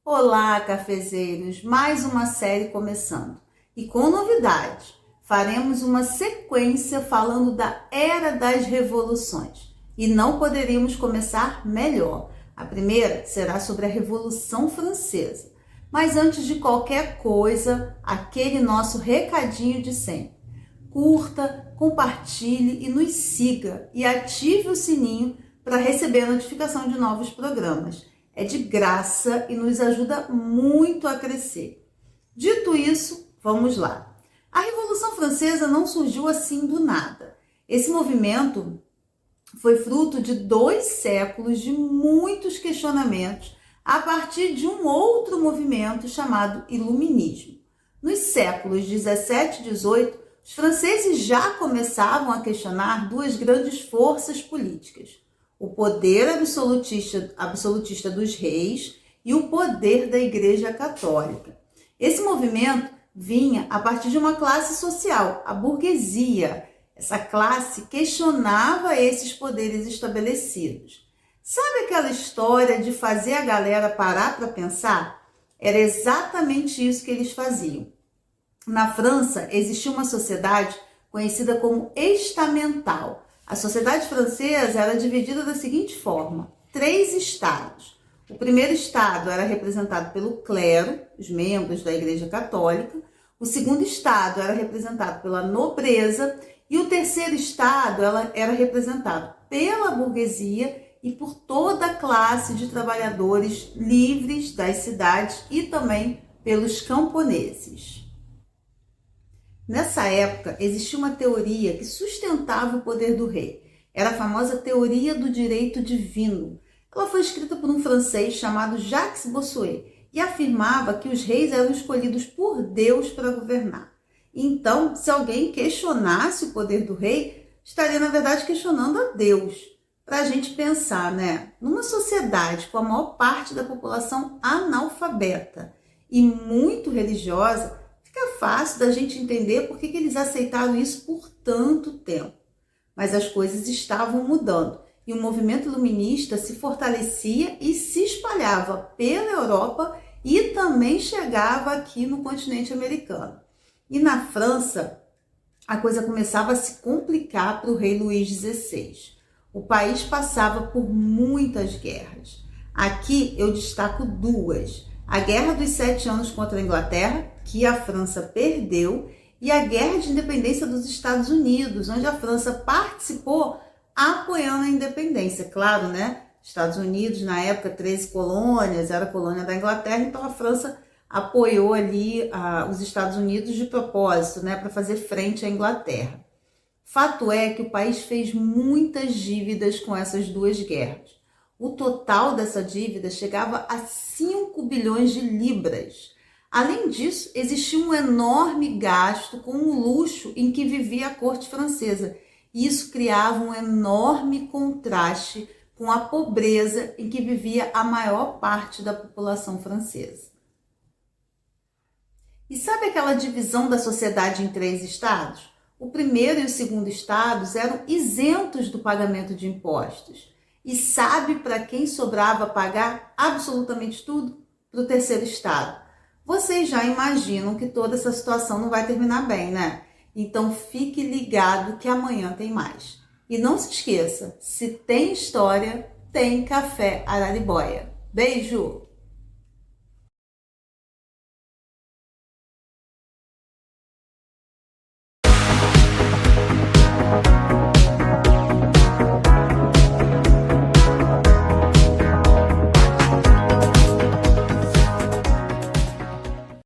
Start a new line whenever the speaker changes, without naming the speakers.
Olá, cafezeiros! Mais uma série começando. E com novidade, faremos uma sequência falando da Era das Revoluções. E não poderíamos começar melhor. A primeira será sobre a Revolução Francesa. Mas antes de qualquer coisa, aquele nosso recadinho de sempre. Curta, compartilhe e nos siga e ative o sininho para receber a notificação de novos programas. É de graça e nos ajuda muito a crescer. Dito isso, vamos lá. A Revolução Francesa não surgiu assim do nada. Esse movimento foi fruto de 2 séculos de muitos questionamentos a partir de um outro movimento chamado Iluminismo. Nos séculos 17 e 18, os franceses já começavam a questionar 2 grandes forças políticas: o poder absolutista dos reis e o poder da Igreja Católica. Esse movimento vinha a partir de uma classe social, a burguesia. Essa classe questionava esses poderes estabelecidos. Sabe aquela história de fazer a galera parar para pensar? Era exatamente isso que eles faziam. Na França, existia uma sociedade conhecida como estamental. A sociedade francesa era dividida da seguinte forma: 3 estados. O primeiro estado era representado pelo clero, os membros da Igreja Católica. O segundo estado era representado pela nobreza. E o terceiro estado era representado pela burguesia e por toda a classe de trabalhadores livres das cidades e também pelos camponeses. Nessa época, existia uma teoria que sustentava o poder do rei. Era a famosa teoria do direito divino. Ela foi escrita por um francês chamado Jacques Bossuet e afirmava que os reis eram escolhidos por Deus para governar. Então, se alguém questionasse o poder do rei, estaria, na verdade, questionando a Deus. Para a gente pensar, né? Numa sociedade com a maior parte da população analfabeta e muito religiosa, fica fácil da gente entender por que eles aceitaram isso por tanto tempo. Mas as coisas estavam mudando e o movimento iluminista se fortalecia e se espalhava pela Europa e também chegava aqui no continente americano. E na França, a coisa começava a se complicar para o rei Luís XVI. O país passava por muitas guerras. Aqui eu destaco 2. A Guerra dos 7 Anos contra a Inglaterra, que a França perdeu, e a Guerra de Independência dos Estados Unidos, onde a França participou apoiando a independência. Claro, né? Estados Unidos, na época, 13 colônias, era colônia da Inglaterra, então a França apoiou ali os Estados Unidos de propósito, né, para fazer frente à Inglaterra. Fato é que o país fez muitas dívidas com essas 2 guerras. O total dessa dívida chegava a 5 bilhões de libras. Além disso, existia um enorme gasto com o luxo em que vivia a corte francesa. E isso criava um enorme contraste com a pobreza em que vivia a maior parte da população francesa. E sabe aquela divisão da sociedade em 3 estados? O primeiro e o segundo estados eram isentos do pagamento de impostos. E sabe para quem sobrava pagar absolutamente tudo? Para o terceiro estado. Vocês já imaginam que toda essa situação não vai terminar bem, né? Então fique ligado que amanhã tem mais. E não se esqueça, se tem história, tem café Araribóia. Beijo!